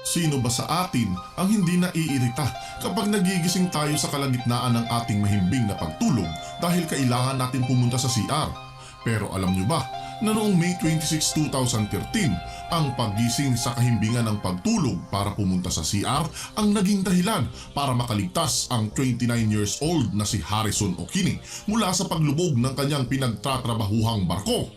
Sino ba sa atin ang hindi naiirita kapag nagigising tayo sa kalagitnaan ng ating mahimbing na pagtulog dahil kailangan natin pumunta sa CR? Pero alam nyo ba na noong May 26, 2013, ang paggising sa kahimbingan ng pagtulog para pumunta sa CR ang naging dahilan para makaligtas ang 29 years old na si Harrison Okini mula sa paglubog ng kanyang pinagtatrabahuhang barko.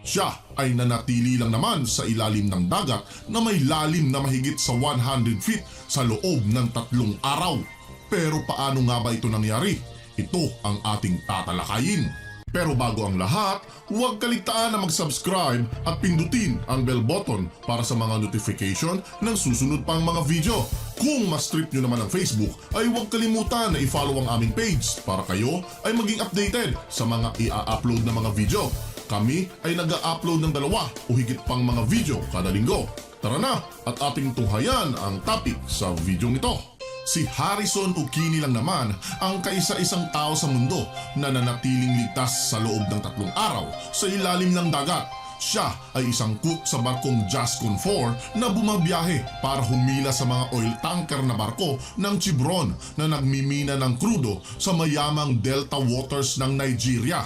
Siya ay nanatili lang naman sa ilalim ng dagat na may lalim na mahigit sa 100 feet sa loob ng 3 araw. Pero paano nga ba ito nangyari? Ito ang ating tatalakayin. Pero bago ang lahat, huwag kaligtaan na mag-subscribe at pindutin ang bell button para sa mga notification ng susunod pang mga video. Kung mas trip nyo naman ang Facebook, ay huwag kalimutan na i-follow ang aming page para kayo ay maging updated sa mga i-upload na mga video. Kami ay nag-upload ng 2 o higit pang mga video kada linggo. Tara na at ating tunghayan ang topic sa video nito. Si Harrison Okini lang naman ang kaisa-isang tao sa mundo na nanatiling ligtas sa loob ng 3 araw sa ilalim ng dagat. Siya ay isang cook sa barkong Jascon 4 na bumabiyahe para humila sa mga oil tanker na barko ng Chevron na nagmimina ng krudo sa mayamang delta waters ng Nigeria.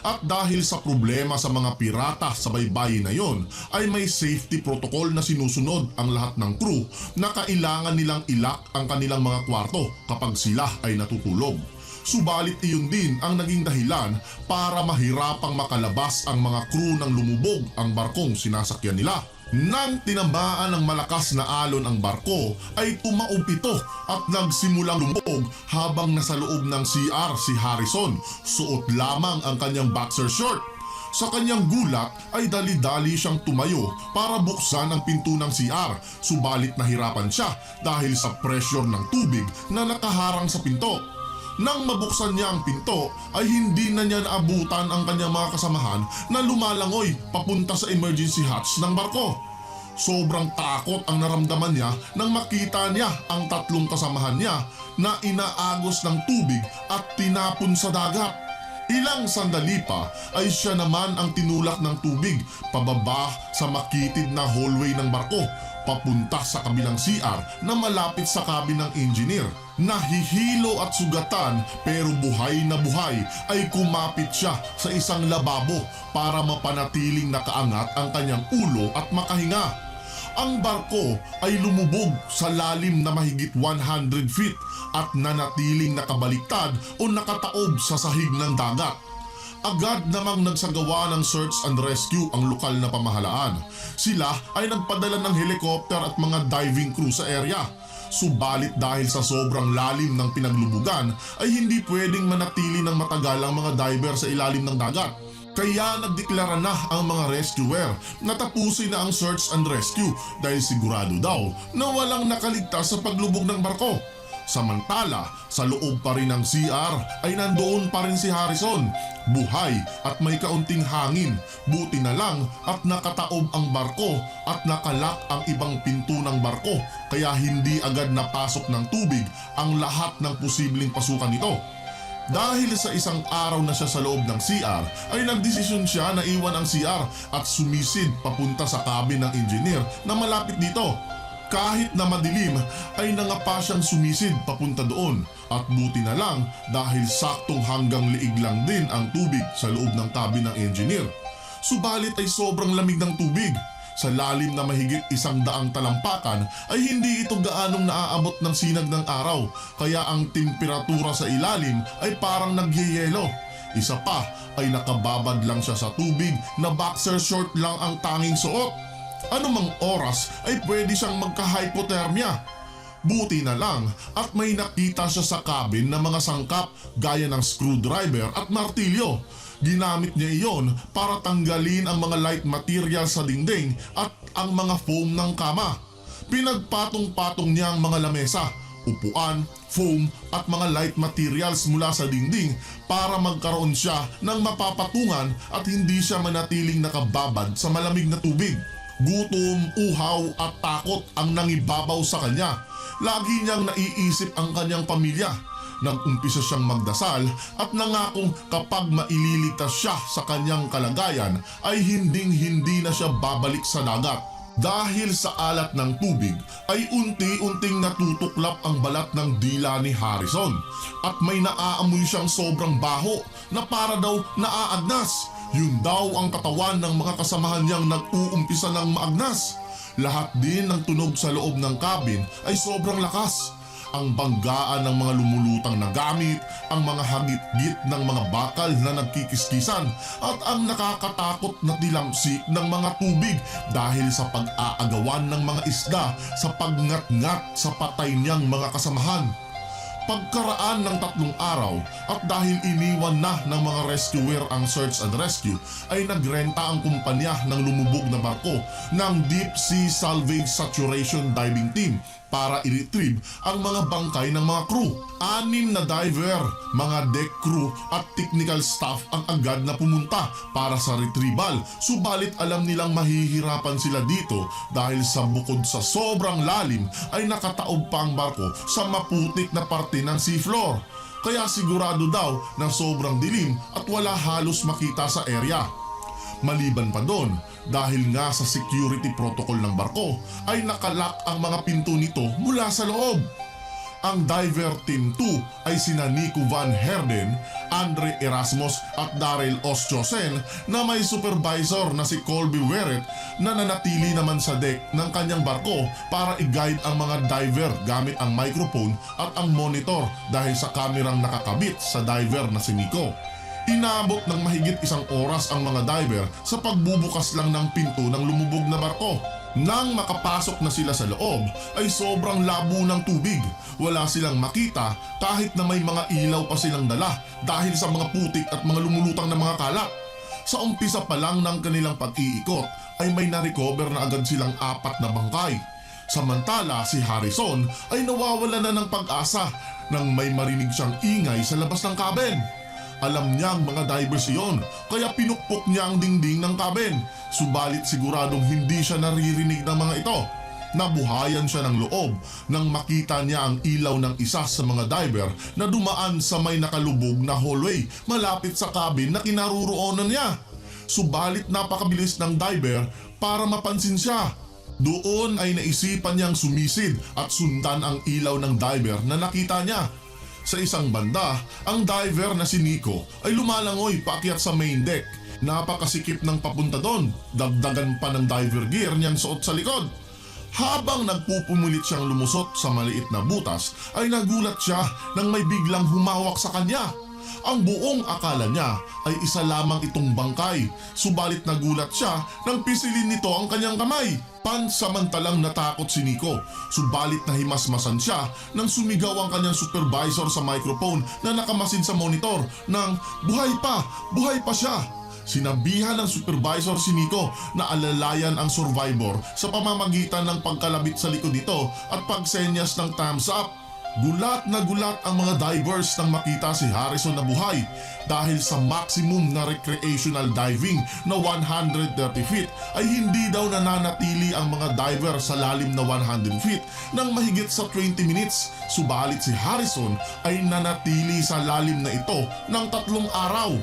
At dahil sa problema sa mga pirata sa baybayin na yon, ay may safety protocol na sinusunod ang lahat ng crew na kailangan nilang ilak ang kanilang mga kwarto kapag sila ay natutulog. Subalit iyon din ang naging dahilan para mahirapang makalabas ang mga crew nang lumubog ang barkong sinasakyan nila. Nang tinamaan ng malakas na alon ang barko ay tumaob ito at nagsimulang lumubog habang nasa loob ng CR si Harrison. Suot lamang ang kanyang boxer short. Sa kanyang gulat ay dali-dali siyang tumayo para buksan ang pinto ng CR, subalit nahirapan siya dahil sa pressure ng tubig na nakaharang sa pinto. Nang mabuksan niya ang pinto ay hindi na niya naabutan ang kanyang mga kasamahan na lumalangoy papunta sa emergency hatch ng barko. Sobrang takot ang naramdaman niya nang makita niya ang 3 kasamahan niya na inaagos ng tubig at tinapon sa dagat. Ilang sandali pa ay siya naman ang tinulak ng tubig pababa sa makitid na hallway ng barko papunta sa kabilang CR na malapit sa cabin ng engineer. Nahihilo at sugatan pero buhay na buhay ay kumapit siya sa isang lababo para mapanatiling nakaangat ang kanyang ulo at makahinga. Ang barko ay lumubog sa lalim na mahigit 100 feet at nanatiling nakabaliktad o nakataob sa sahig ng dagat. Agad namang nagsagawa ng search and rescue ang lokal na pamahalaan. Sila ay nagpadala ng helicopter at mga diving crew sa area. Subalit dahil sa sobrang lalim ng pinaglubugan ay hindi pwedeng manatili ng matagal ang mga diver sa ilalim ng dagat. Kaya nagdeklara na ang mga rescuer na tapusin na ang search and rescue dahil sigurado daw na walang nakaligtas sa paglubog ng barko. Samantala, sa loob pa rin ng CR ay nandoon pa rin si Harrison. Buhay at may kaunting hangin. Buti na lang at nakataob ang barko at nakalak ang ibang pinto ng barko kaya hindi agad napasok ng tubig ang lahat ng posibleng pasukan nito. Dahil sa isang araw na siya sa loob ng CR ay nagdesisyon siya na iwan ang CR at sumisid papunta sa cabin ng engineer na malapit dito. Kahit na madilim ay nangapa siyang sumisid papunta doon at buti na lang dahil saktong hanggang liig lang din ang tubig sa loob ng cabin ng engineer. Subalit ay sobrang lamig ng tubig. Sa lalim na mahigit 100 talampakan ay hindi ito gaanong naaabot ng sinag ng araw kaya ang temperatura sa ilalim ay parang nagyeyelo. Isa pa ay nakababad lang siya sa tubig na boxer short lang ang tanging suot. Anumang oras ay pwede siyang magka-hypothermia. Buti na lang at may nakita siya sa cabin na mga sangkap gaya ng screwdriver at martilyo. Ginamit niya iyon para tanggalin ang mga light material sa dingding at ang mga foam ng kama. Pinagpatong-patong niya ang mga lamesa, upuan, foam at mga light materials mula sa dingding para magkaroon siya ng mapapatungan at hindi siya manatiling nakababad sa malamig na tubig. Gutom, uhaw at takot ang nangibabaw sa kanya. Lagi niyang naiisip ang kanyang pamilya. Nag-umpisa siyang magdasal at nangakong kapag maililigtas siya sa kanyang kalagayan ay hinding-hindi na siya babalik sa dagat. Dahil sa alat ng tubig ay unti-unting natutuklap ang balat ng dila ni Harrison at may naaamoy siyang sobrang baho na para daw naaagnas. Yun daw ang katawan ng mga kasamahan niyang nag-uumpisa ng maagnas. Lahat din ng tunog sa loob ng cabin ay sobrang lakas. Ang banggaan ng mga lumulutang na gamit, ang mga hagit-git ng mga bakal na nagkikiskisan at ang nakakatakot na tilamsik ng mga tubig dahil sa pag-aagawan ng mga isda sa pagngat-ngat sa patay niyang mga kasamahan. Pagkaraan ng 3 araw at dahil iniwan na ng mga rescuer ang search and rescue ay nagrenta ang kumpanya ng lumubog na barko ng Deep Sea Salvage Saturation Diving Team para i-retrieve ang mga bangkay ng mga crew. 6 na diver, mga deck crew at technical staff ang agad na pumunta para sa retrieval. Subalit alam nilang mahihirapan sila dito dahil sa bukod sa sobrang lalim ay nakataob pa ang barko sa maputik na parte ng seafloor. Kaya sigurado daw na sobrang dilim at wala halos makita sa area. Maliban pa doon, dahil nga sa security protocol ng barko, ay nakalak ang mga pinto nito mula sa loob. Ang Diver Team 2 ay sina Nico Van Herden, Andre Erasmus at Daryl Ostjosen na may supervisor na si Colby Weret na nanatili naman sa deck ng kanyang barko para i-guide ang mga diver gamit ang microphone at ang monitor dahil sa kamerang nakakabit sa diver na si Nico. Inabot ng mahigit 1 oras ang mga diver sa pagbubukas lang ng pinto ng lumubog na barko. Nang makapasok na sila sa loob ay sobrang labo ng tubig. Wala silang makita kahit na may mga ilaw pa silang dala dahil sa mga putik at mga lumulutang na mga kalat. Sa umpisa pa lang ng kanilang pag-iikot ay may na-recover na agad silang 4 na bangkay. Samantala si Harrison ay nawawala na ng pag-asa nang may marinig siyang ingay sa labas ng cabin. Alam niyang mga divers iyon, kaya pinukpok niya ang dingding ng cabin. Subalit siguradong hindi siya naririnig ng mga ito. Nabuhayan siya ng loob nang makita niya ang ilaw ng isa sa mga diver na dumaan sa may nakalubog na hallway malapit sa cabin na kinaroroonan niya. Subalit napakabilis ng diver para mapansin siya. Doon ay naisipan niyang sumisid at sundan ang ilaw ng diver na nakita niya. Sa isang banda, ang diver na si Nico ay lumalangoy paakyat sa main deck. Napakasikip ng papunta doon, dagdagan pa ng diver gear niyang suot sa likod. Habang nagpupumulit siyang lumusot sa maliit na butas, ay nagulat siya nang may biglang humawak sa kanya. Ang buong akala niya ay isa lamang itong bangkay, subalit nagulat siya nang pisilin nito ang kanyang kamay. Pansamantalang natakot si Nico, subalit nahimasmasan siya nang sumigaw ang kanyang supervisor sa microphone na nakamasid sa monitor ng buhay pa siya. Sinabihan ng supervisor si Nico na alalayan ang survivor sa pamamagitan ng pagkalabit sa likod nito at pagsenyas ng thumbs up. Gulat na gulat ang mga divers nang makita si Harrison na buhay dahil sa maximum na recreational diving na 130 feet ay hindi daw nananatili ang mga diver sa lalim na 100 feet ng mahigit sa 20 minutes. Subalit si Harrison ay nanatili sa lalim na ito ng 3 araw.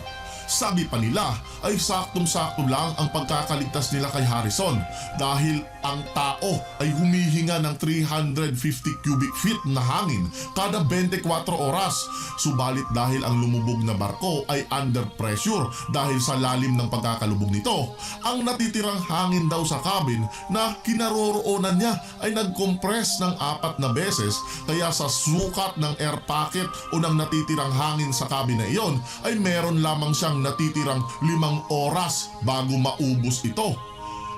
Sabi pa nila ay saktong-sakto lang ang pagkakaligtas nila kay Harrison dahil ang tao ay humihinga ng 350 cubic feet na hangin kada 24 oras. Subalit dahil ang lumubog na barko ay under pressure dahil sa lalim ng pagkakalubog nito, ang natitirang hangin daw sa cabin na kinaroroonan niya ay nag-compress ng 4 na beses, kaya sa sukat ng air pocket o ng natitirang hangin sa cabin na iyon ay meron lamang siyang natitirang 5 oras bago maubos ito.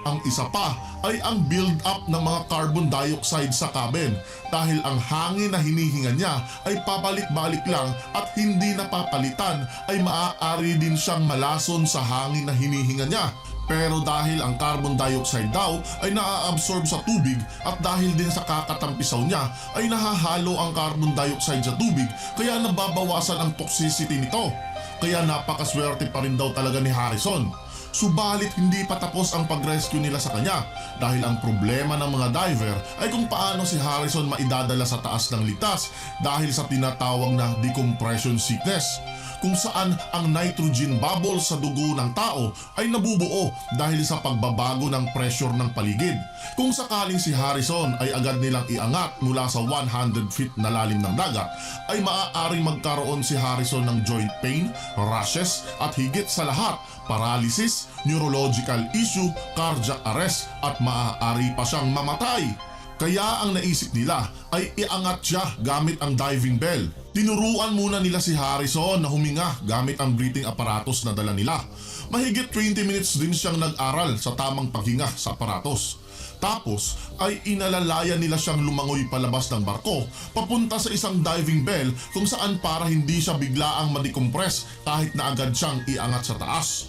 Ang isa pa ay ang build-up ng mga carbon dioxide sa cabin dahil ang hangin na hinihinga niya ay pabalik-balik lang at hindi napapalitan ay maaari din siyang malason sa hangin na hinihinga niya. Pero dahil ang carbon dioxide daw ay naa-absorb sa tubig at dahil din sa kakatampisaw niya ay nahahalo ang carbon dioxide sa tubig kaya nababawasan ang toxicity nito. Kaya napakaswerte pa rin daw talaga ni Harrison. Subalit hindi pa tapos ang pag-rescue nila sa kanya dahil ang problema ng mga diver ay kung paano si Harrison maidadala sa taas ng ligtas dahil sa tinatawag na decompression sickness. kung saan ang nitrogen bubble sa dugo ng tao ay nabubuo dahil sa pagbabago ng pressure ng paligid. Kung sakaling si Harrison ay agad nilang iangat mula sa 100 feet na lalim ng dagat, ay maaaring magkaroon si Harrison ng joint pain, rashes at higit sa lahat, paralysis, neurological issue, cardiac arrest at maaari pa siyang mamatay. Kaya ang naisip nila ay iangat siya gamit ang diving bell. Tinuruan muna nila si Harrison na huminga gamit ang breathing apparatus na dala nila. Mahigit 20 minutes din siyang nag-aral sa tamang paghinga sa aparatos. Tapos ay inalalaya nila siyang lumangoy palabas ng barko papunta sa isang diving bell kung saan para hindi siya biglaang ma-decompress kahit na agad siyang iangat sa taas.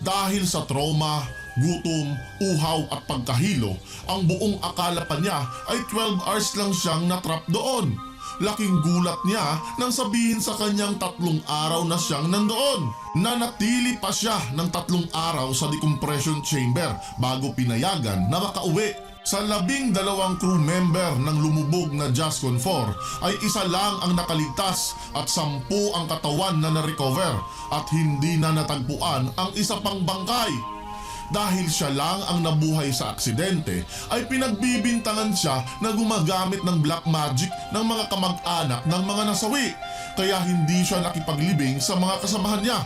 Dahil sa trauma, gutom, uhaw at pagkahilo, ang buong akala pa niya ay 12 hours lang siyang natrap doon. Laking gulat niya nang sabihin sa kanyang 3 araw na siyang nandoon. Nanatili pa siya ng 3 araw sa decompression chamber bago pinayagan na makauwi. Sa 12 crew member ng lumubog na Jascon 4 ay isa lang ang nakaligtas at 10 ang katawan na na-recover at hindi na natagpuan ang isa pang bangkay. Dahil siya lang ang nabuhay sa aksidente, ay pinagbibintangan siya na gumagamit ng black magic ng mga kamag-anak ng mga nasawi, kaya hindi siya nakipaglibing sa mga kasamahan niya.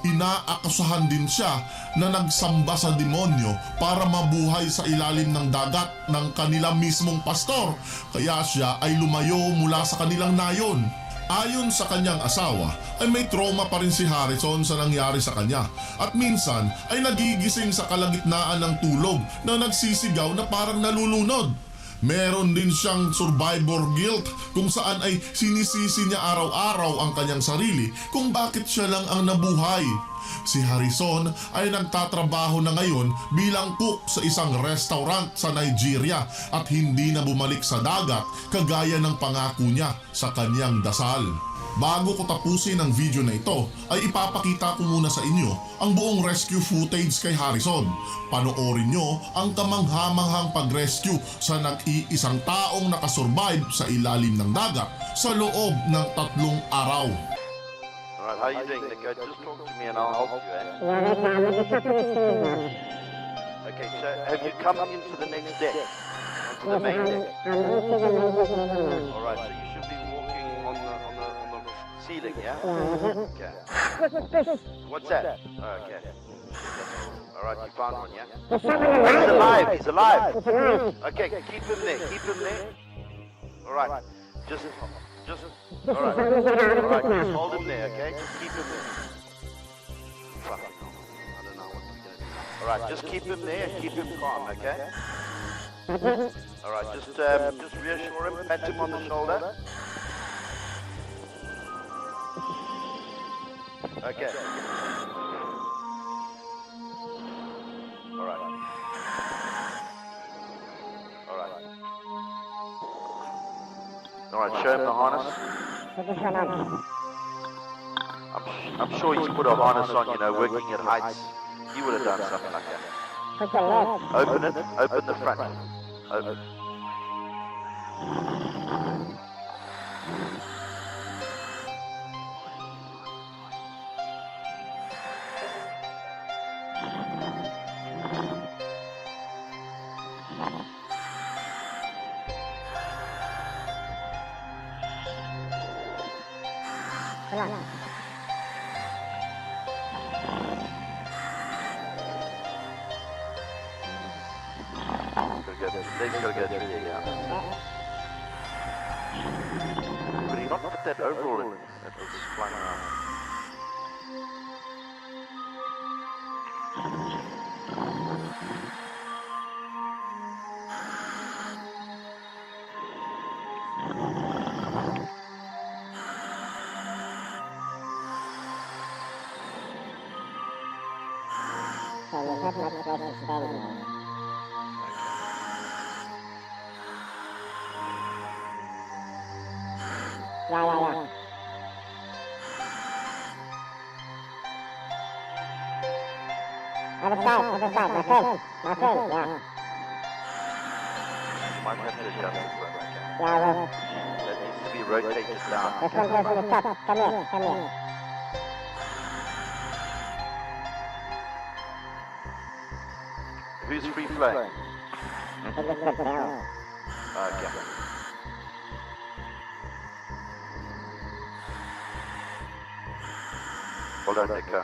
Inaakusahan din siya na nagsamba sa demonyo para mabuhay sa ilalim ng dagat ng kanila mismong pastor, kaya siya ay lumayo mula sa kanilang nayon. Ayon sa kanyang asawa, ay may trauma pa rin si Harrison sa nangyari sa kanya at minsan ay nagigising sa kalagitnaan ng tulog na nagsisigaw na parang nalulunod. Meron din siyang survivor guilt kung saan ay sinisisi niya araw-araw ang kanyang sarili kung bakit siya lang ang nabuhay. Si Harrison ay nagtatrabaho na ngayon bilang cook sa isang restaurant sa Nigeria at hindi na bumalik sa dagat kagaya ng pangako niya sa kanyang dasal. Bago ko tapusin ang video na ito, ay ipapakita ko muna sa inyo ang buong rescue footage kay Harrison. Panoorin nyo ang kamanghamanghang pag-rescue sa nag-iisang taong nakasurvive sa ilalim ng dagat sa loob ng 3 araw. Alright, how you doing, Nico? Just talk to me and I'll help you, eh? Okay, so have you come into the next deck? Onto the main deck? Alright, so you should be walking on the ceiling, yeah? Okay. What's that? Oh, okay. Alright, you found one, yeah? He's alive, he's alive! Okay, keep him there, keep him there. Alright, just, alright, just hold him there, okay? Just keep him there. Fucking hell, I don't know what we're gonna do. Alright, just keep him there and keep him calm, okay? Alright, just reassure him, pat him on the shoulder. Okay. Alright. Alright. Alright, show him the harness. I'm sure he's put a harness on, you know, working at heights. He would have done something like that. Open it, open the front. Open. They've got to go through there, yeah. But he not put that overall in that was flying around. Yeah. Other side, my friend, yeah. Might have to adjust it, but Yeah, well, that needs to be rotated down. this one goes to the top. Come here. is free flowing? I think it's good there. Okay. Hold on, Nico.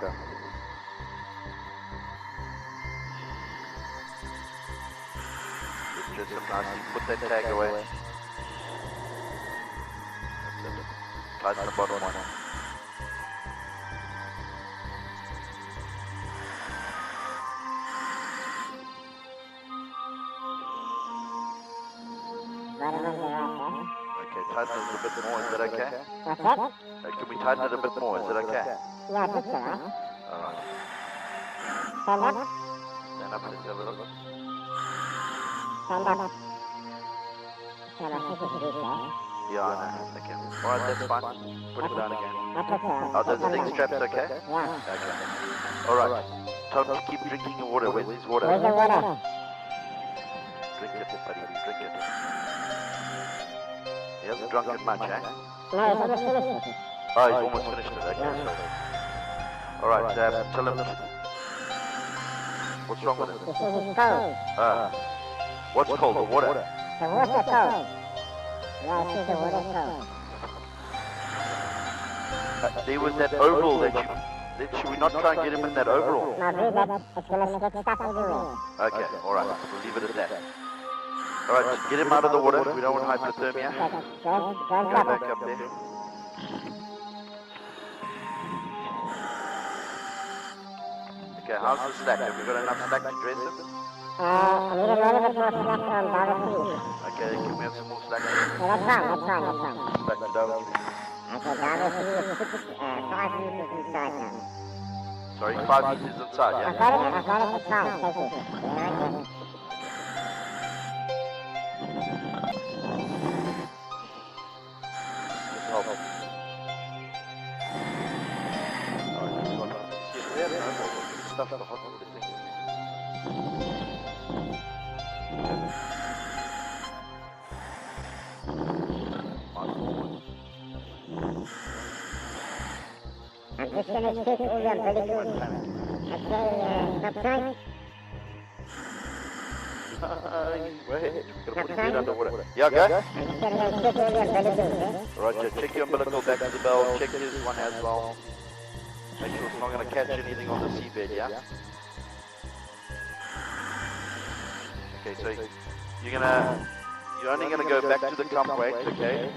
Just some nicely. Put that tag away. That's it. Tighten the bottom one. Bottom of the right Okay, tighten it a bit more. Is that okay? there. What's that? Can we tighten it a bit more? Is that okay? Yeah, that's all right. Alright. Stand up. Stand up, let's have a look. Stand up. Stand up. This is good, sir. Yeah, I know. Thank you. Alright, that's fine. Put it down again. That's okay. Oh, those neck straps okay? Yeah. Okay. Alright. Tell him to keep drinking your water. Where's his water? Where's the water? Drink it, buddy. Drink it. He hasn't drunk it much, eh? No, it's almost finished. Oh, he's almost finished it. Okay, sorry. Alright, tell him. What's wrong with it? This is cold. What's cold? The water. The water cold. Yeah, this is the water cold. There was that overall that you... Should we not try and get him in that overall? No, read that. It's going to get stuck everywhere. Okay, alright. We'll leave it at that. Alright, just get him out of the water. We don't want hypothermia. Go and Go drop back it. up there. Okay, how's the slack? Have we got enough slack to dress him? I need a little bit more slack on Darwin Street. Okay, can we have some more slack? Yeah, that's fine, that's fine, that's fine. Slack to Darwin Street. Okay, Darwin Street is 5 meters inside now. Sorry, 5 meters inside, I yeah? got it, that's fine, take it. Yeah, I get it. Help. Alright, let's go. See, we have no more stuff to hot water thing. I'm just going to take all your umbilicals. Okay, Captain. Wait, gotta put his head underwater. Yeah, go. I'm just going to take all your umbilicals, eh? Roger, check your umbilical back to the bell, check his one as well. Make sure it's not going to catch anything on the seabed, yeah? Okay, so you're only going to go back to the clump weight, okay?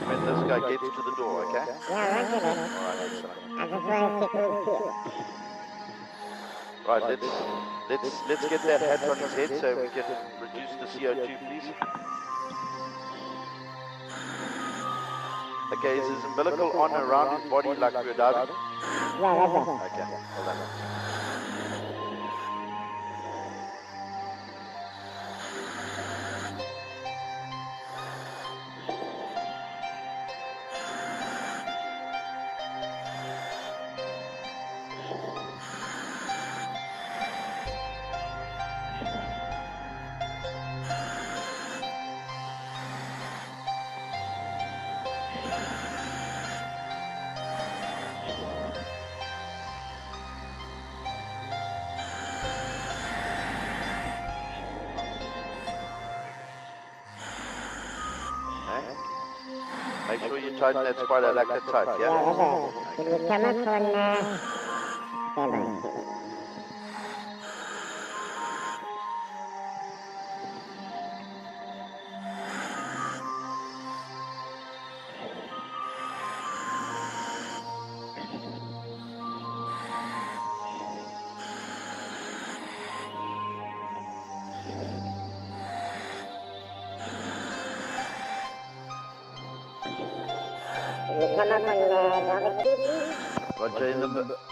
When this guy gets to the door, okay? Yeah, roger that. Alright, excellent. I'm just going to take all here. Right, let's get that hat on his head so we can reduce the CO2, please. Okay, is his umbilical on around his body like we're diving? Yeah, roger. Okay, hold on. Make sure you tighten that spider like that tight, Yeah, yeah? roger. Can you come up on, stand by. Can you come up on, Darwin Street, please? Roger,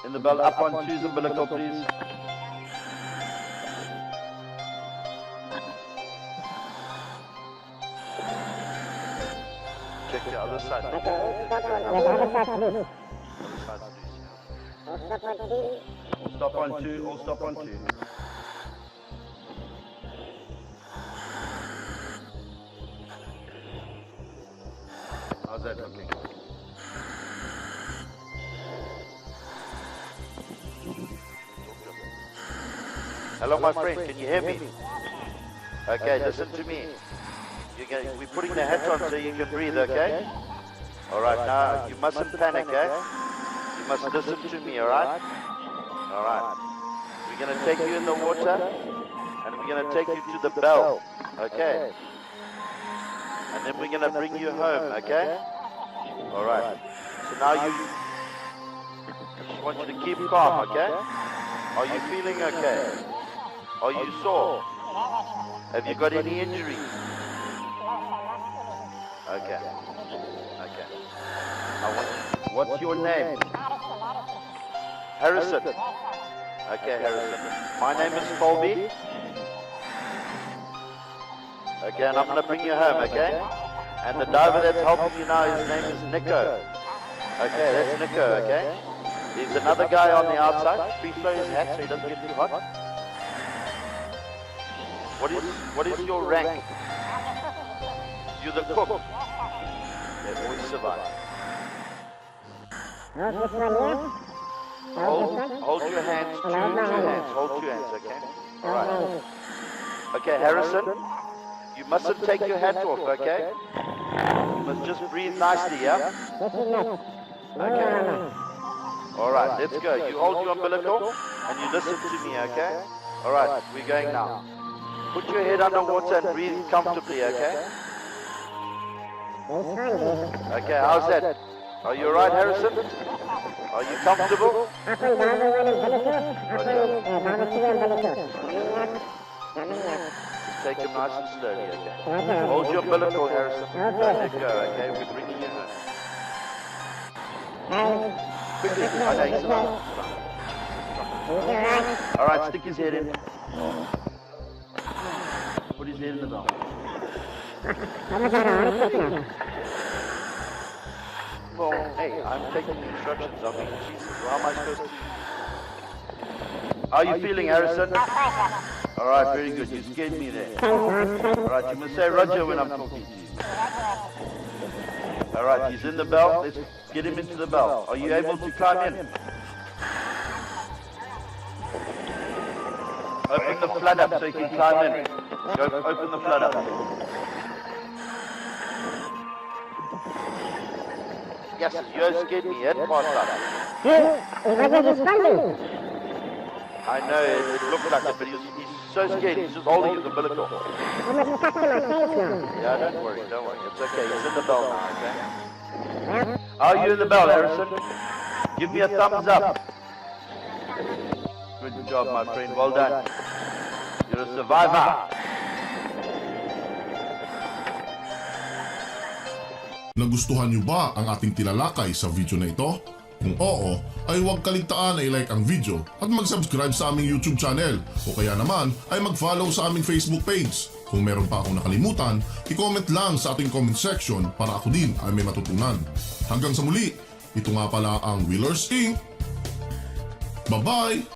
in the bell, up on two's umbilical, please. Check the other side. Okay, all stop on, yeah, the other side, please. Other side's loose, yeah. All stop on two. All stop on two, all stop on two. How's that looking? Hello, my friend. Can you hear me? Okay, listen to me. We're putting the hats on so you can breathe, okay? All right, now you mustn't panic, eh? You must listen to me, all right? All right. We're going to take you in the water, and we're going to take you to the bell, okay? And then we're going to bring you home, okay? All right. So now I just want you to keep calm, okay? Are you feeling okay? Are you sore? Have you got any injuries? Okay. Okay. What's your name? Harrison. Okay, Harrison. My name is Colby. Okay, and I'm going to bring you home, okay? And the diver that's helping you now, his name is Nico. Okay, that's Nico, okay? There's another guy on the outside. Please throw his hat so he doesn't get too hot. What is your rank? You're the cook. They always survive. Hold your hands, two hands. Hold two hands, okay? All right. Okay, Harrison, you mustn't take your hat off, okay? You must just breathe nicely, yeah? Okay. All right, let's go. You hold your umbilical and you listen to me, okay? All right, we're going now. Put your head underwater and breathe comfortably, okay? Okay, how's that? Are you all right, Harrison? Are you comfortable? Take him nice and slowly, okay? Hold your umbilical, Harrison. Don't let go, okay? We're bringing you home. Quickly, I know he's alive. All right, stick his head in. Put his head in the bell. Well, hey, I'm taking instructions. I mean, Jesus, how am I supposed to... How are you feeling, Harrison? All right, very good. You scared me there. All right, you must say Roger when I'm talking to you. All right, he's in the bell. Let's get him into the bell. Are you able to climb in? Open the flood up so you can climb in. Go, open the flood up. Yes, you scared me, head past that. I know, it looked like it, but he's so scared, he's just holding his umbilical. Yeah, don't worry, it's okay, he's in the bell now, okay? How are you in the bell, Harrison? Give me a thumbs up. Good job, my friend, well done. You're a survivor. Nagustuhan niyo ba ang ating tilalakay sa video na ito? Kung oo, ay huwag kaligtaan na i-like ang video at mag-subscribe sa aming YouTube channel o kaya naman ay mag-follow sa aming Facebook page. Kung meron pa akong nakalimutan, i-comment lang sa ating comment section para ako din ay may matutunan. Hanggang sa muli, ito nga pala ang Wheelers Inc. Bye-bye!